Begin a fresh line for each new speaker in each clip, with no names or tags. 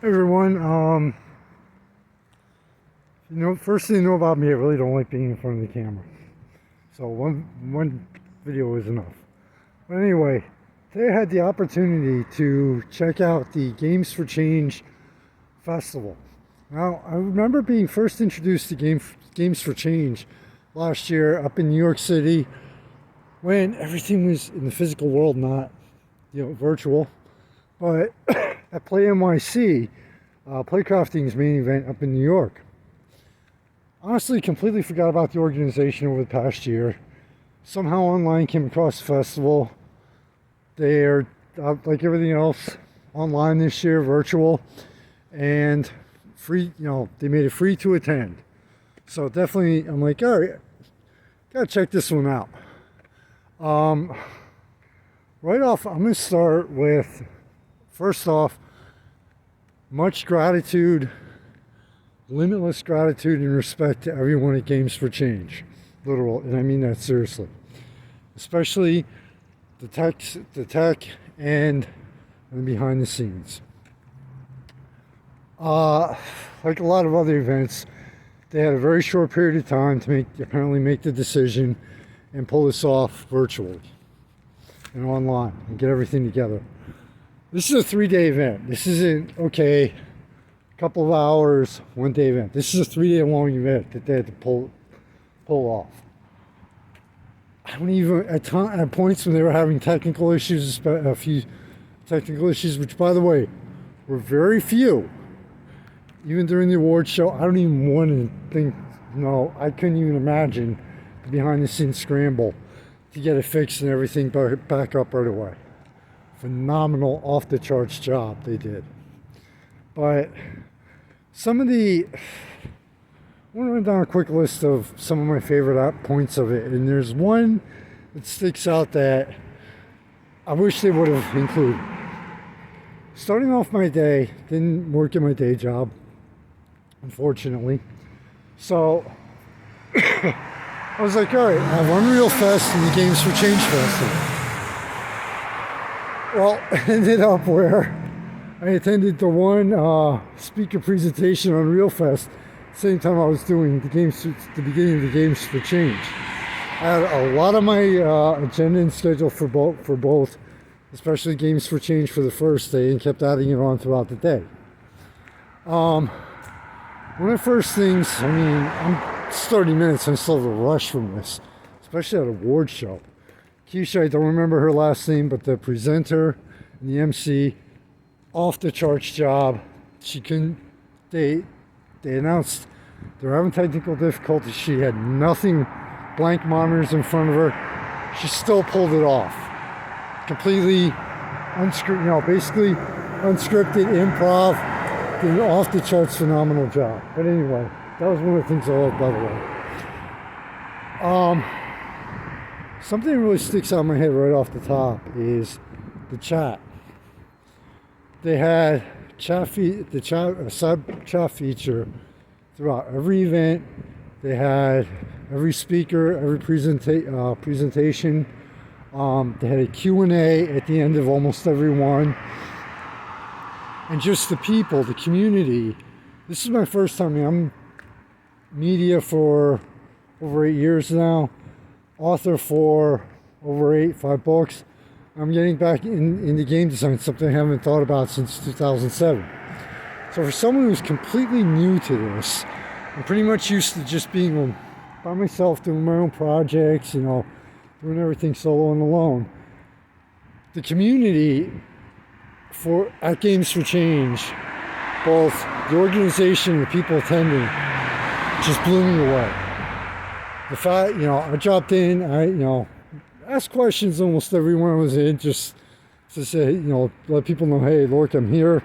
Hey everyone, first thing you know about me, I really don't like being in front of the camera. So one video is enough. But anyway, today I had the opportunity to check out the Games for Change Festival. Now, I remember being first introduced to Games for Change last year up in New York City when everything was in the physical world, not virtual. But at Play NYC, Playcrafting's main event up in New York. Honestly, completely forgot about the organization over the past year. Somehow online came across the festival. They're, like everything else, online this year, virtual, and free, they made it free to attend. So definitely, I'm like, all right, gotta check this one out. Right off, I'm gonna start with, first off, much gratitude, limitless gratitude and respect to everyone at Games for Change. Literal, and I mean that seriously. Especially the tech and behind the scenes. Like a lot of other events, they had a very short period of time to apparently make the decision and pull this off virtually and online and get everything together. This is a 3-day event. This isn't, a couple of hours, 1-day event. This is a 3-day long event that they had to pull off. I don't even, at points when they were having technical issues, a few technical issues, which by the way, were very few. Even during the awards show, I don't even want to think, I couldn't even imagine the behind the scenes scramble to get it fixed and everything back up right away. Phenomenal, off the charts job they did. But I want to run down a quick list of some of my favorite points of it, and there's one that sticks out that I wish they would have included. Starting off my day, didn't work in my day job, unfortunately. So I was like, all right, I have Unreal Fest and the Games for Change Festival. Well, it ended up where I attended the one speaker presentation on Unreal Fest, same time I was doing the beginning of the Games for Change. I had a lot of my agenda and schedule for both, especially Games for Change for the first day, and kept adding it on throughout the day. One of the first things, I'm 30 minutes, I'm still have a rush from this, especially at an award show. Keisha, I don't remember her last name, but the presenter and the MC, off the charts job. They announced they're having technical difficulties. She had nothing, blank monitors in front of her. She still pulled it off. Completely unscripted, basically unscripted improv. Did an off the charts phenomenal job. But anyway, that was one of the things I loved, by the way. Something that really sticks out in my head right off the top is the chat. They had a sub chat feature throughout every event. They had every speaker, every presentation. They had a Q&A at the end of almost every one. And just the people, the community. This is my first time. I'm media for over 8 years now. Author for over 5 books. I'm getting back into game design, something I haven't thought about since 2007. So for someone who's completely new to this, I'm pretty much used to just being by myself, doing my own projects, doing everything solo and alone. The community at Games for Change, both the organization and the people attending, just blew me away. The fact, I dropped in, I asked questions almost everyone I was in, just to say, let people know, hey, look, I'm here.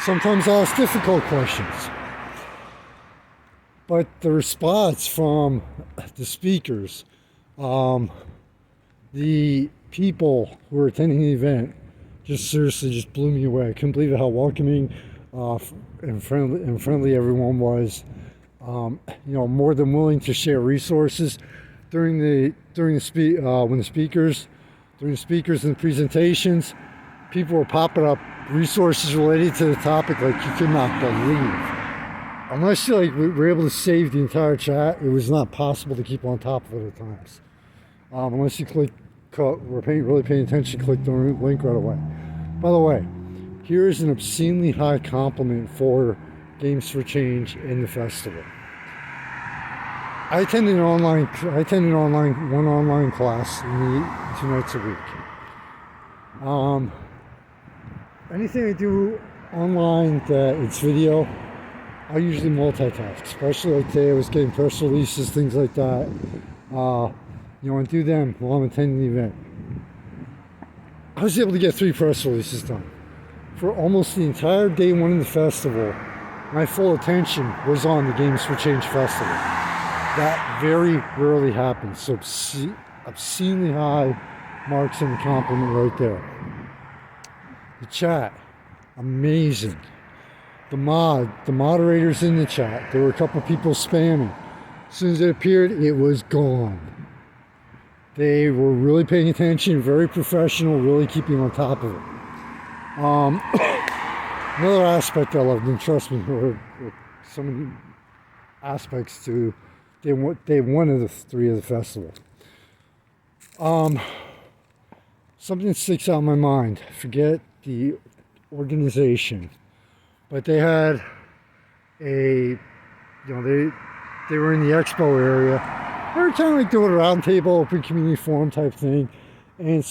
Sometimes I ask difficult questions. But the response from the speakers, the people who were attending the event, just seriously blew me away. I couldn't believe how welcoming and friendly everyone was. More than willing to share resources when the speakers and presentations, people were popping up resources related to the topic like you could not believe. Unless you were able to save the entire chat, it was not possible to keep on top of it at times. Unless you really paying attention, click the link right away. By the way, here's an obscenely high compliment for Games for Change in the festival. I attended one online class 2 nights a week. Anything I do online that it's video, I usually multitask, especially like today I was getting press releases, things like that. And do them while I'm attending the event. I was able to get 3 press releases done. For almost the entire day 1 of the festival, my full attention was on the Games for Change Festival. That very rarely happens, so obscenely high marks in the compliment right there. The chat, amazing. The moderators in the chat, there were a couple people spamming. As soon as it appeared, it was gone. They were really paying attention, very professional, really keeping on top of it. Another aspect I loved, and trust me, there were so many aspects to day 1 of the 3 of the festival. Something that sticks out in my mind, forget the organization, but they had they were in the expo area. They were kind of like doing a roundtable, open community forum type thing, and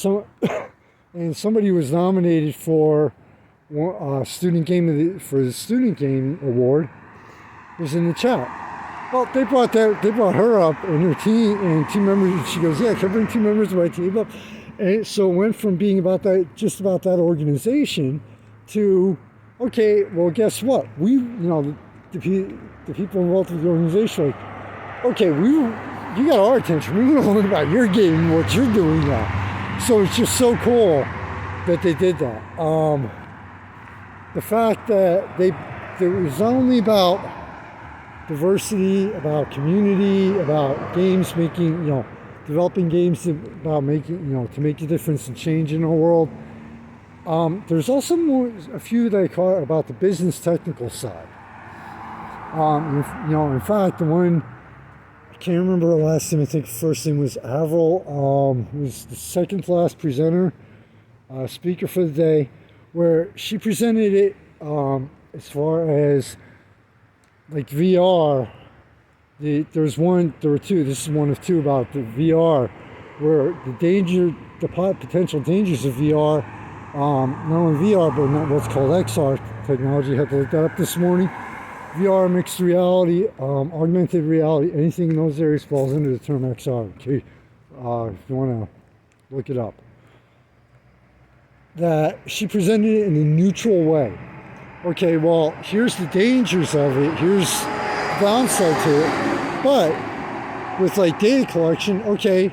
somebody was nominated for student game for the student game award. Was in the chat. Well, they brought her up and her team members. And she goes, "Yeah, can I bring 2 members of my team up?" And so it went from being just about that organization to, okay, well, guess what? The people involved with the organization, like, okay, you got our attention. We want to learn about your game and what you're doing now. So it's just so cool that they did that. The fact that it was not only about diversity, about community, about games making, developing games about making, to make a difference and change in our world. There's also a few that I caught about the business technical side. In fact, the one, I can't remember the last name. I think the first name was Avril. Was the second to last presenter, speaker for the day, where she presented it as far as like VR. There were 2. This is one of 2 about the VR, where the potential dangers of VR, not only VR but not what's called XR technology. I had to look that up this morning. VR, mixed reality, augmented reality, anything in those areas falls under the term XR. Okay, if you want to look it up. That she presented it in a neutral way. Okay, well, here's the dangers of it. Here's the downside to it. But with like data collection, okay,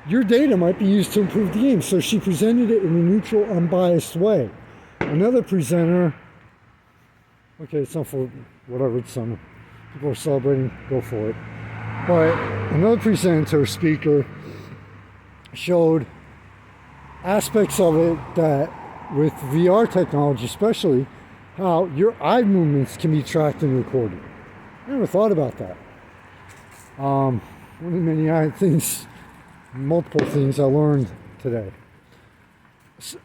your data might be used to improve the game. So she presented it in a neutral, unbiased way. Another presenter, okay, it's not for whatever, it's summer. People are celebrating, go for it. But another presenter, speaker, showed aspects of it that with VR technology especially, how your eye movements can be tracked and recorded. I never thought about that. One of the many multiple things I learned today. These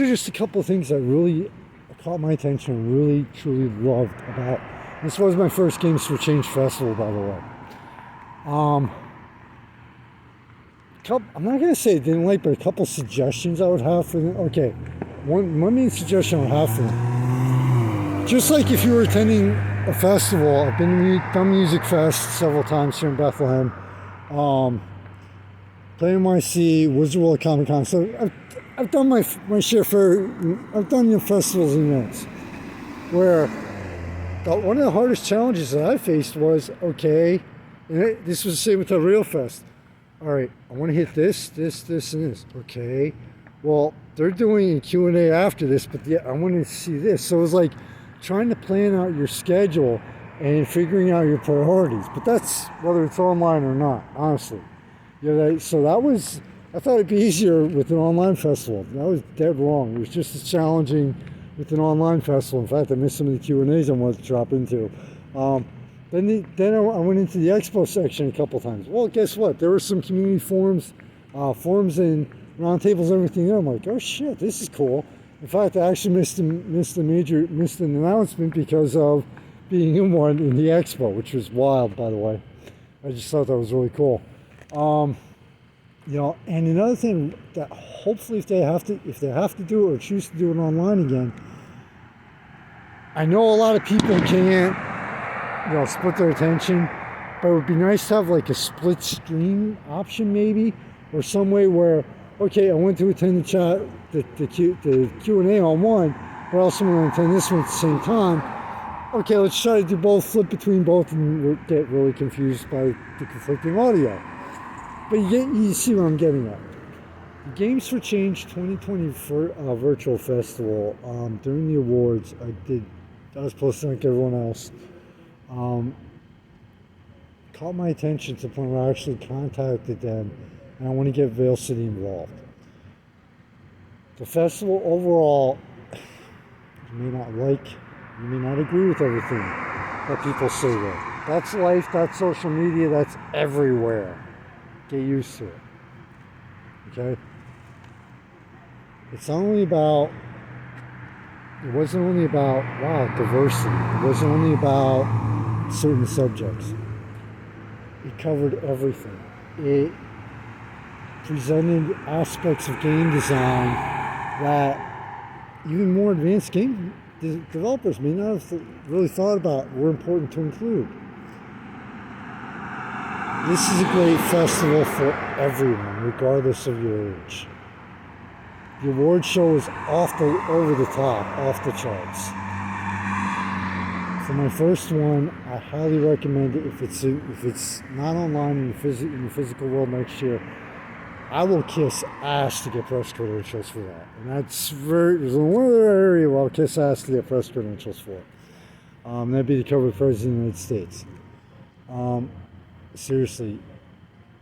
are just a couple of things that really caught my attention and really, truly loved about. This was my first Games for Change festival, by the way. I'm not going to say I didn't like, but a couple suggestions I would have for them. Okay, one main suggestion I would have for them. Just like if you were attending a festival, I've been to Dumb Music Fest several times here in Bethlehem. Play NYC, Wizard World Comic Con. So I've done my share for, I've done festivals and events where one of the hardest challenges that I faced was, okay, and this was the same with the Real Fest. All right, I want to hit this, and this. Okay, well, they're doing a Q&A after this, but yeah, I want to see this. So it was like trying to plan out your schedule and figuring out your priorities. But that's whether it's online or not, honestly. Yeah, so that was I thought it'd be easier with an online festival. That was dead wrong. It was just as challenging with an online festival. In fact, I missed some of the Q&As I wanted to drop into. Then I went into the expo section a couple times. Well, guess what? There were some community forums and roundtables and everything there. I'm like, oh shit, this is cool. In fact, I actually missed an announcement because of being in one in the expo, which was wild, by the way. I just thought that was really cool. And another thing that hopefully if they have to do it or choose to do it online again, I know a lot of people can't, split their attention, but it would be nice to have like a split stream option maybe, or some way where, okay, I went to attend the chat, the Q&A on one, but I also want to attend this one at the same time. Okay, let's try to do both, flip between both, and get really confused by the conflicting audio. But you see what I'm getting at. The Games for Change 2020 virtual festival, during the awards, I was supposed to thank everyone else. Caught my attention to the point where I actually contacted them, and I want to get Vale City involved. The festival overall, you may not like, you may not agree with everything that people say there. That's life, that's social media, that's everywhere. Get used to it. Okay? It wasn't only about diversity. It wasn't only about certain subjects. It covered everything. It presented aspects of game design that even more advanced game developers may not have really thought about were important to include. This is a great festival for everyone, regardless of your age. The award show is over the top, off the charts. For my first one, I highly recommend it. If it's not online in the physical world next year, I will kiss ass to get press credentials for that. And there's one other area where I'll kiss ass to get press credentials for. That'd be to cover the President of the United States. Seriously,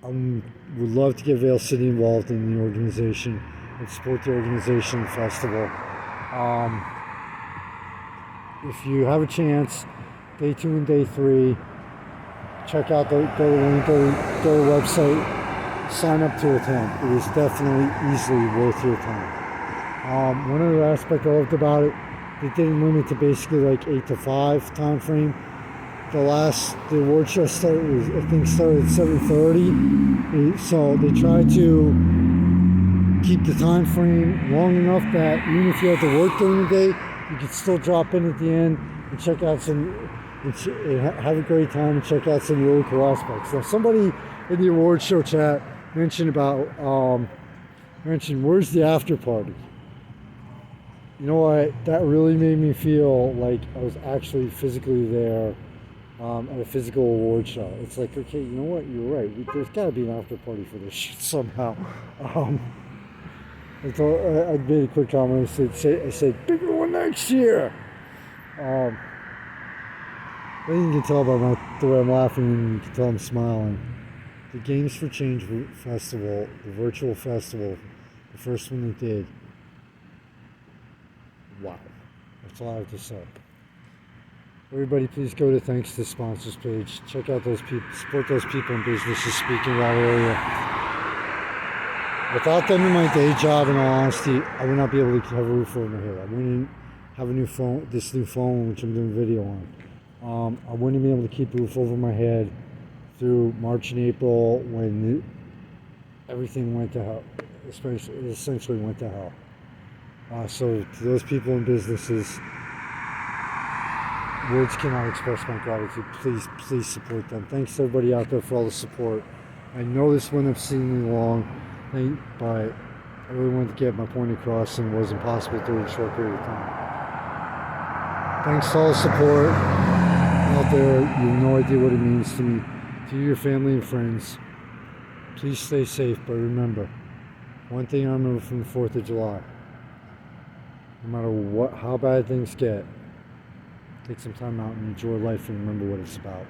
I would love to get Vale City involved in the organization and support the organization festival. If you have a chance, day 2 and day 3, check out go to the website. Sign up to attend. It is definitely easily worth your time. One other aspect I loved about it, they didn't limit to basically like 8 to 5 time frame. The award show started at 7:30. So they tried to keep the time frame long enough that even if you had to work during the day, you could still drop in at the end and check out have a great time and check out some really cool aspects. Now, somebody in the award show chat mentioned where's the after party. You know what? That really made me feel like I was actually physically there at a physical award show. It's like, okay, you know what? You're right. There's got to be an after party for this shit somehow. And so I made a quick comment. I said, bigger one next year. I think you can tell by the way I'm laughing, and you can tell I'm smiling. The Games for Change festival, the virtual festival, the first one they did. Wow. That's all I have to say. Everybody, please go to Thanks to Sponsors page. Check out those people, support those people in businesses speaking that area. Without them in my day job, in all honesty, I would not be able to have a roof over my head. I wouldn't have this new phone, which I'm doing a video on. I wouldn't be able to keep a roof over my head through March and April when everything went to hell. It essentially went to hell. So to those people in businesses, words cannot express my gratitude. Please support them. Thanks to everybody out there for all the support. I know this went obscenely long, but I really wanted to get my point across, and it wasn't possible during a short period of time. Thanks to all the support out there. You have no idea what it means to me. To you, your family, and friends, please stay safe. But remember, one thing I remember from the 4th of July, no matter how bad things get, take some time out and enjoy life and remember what it's about.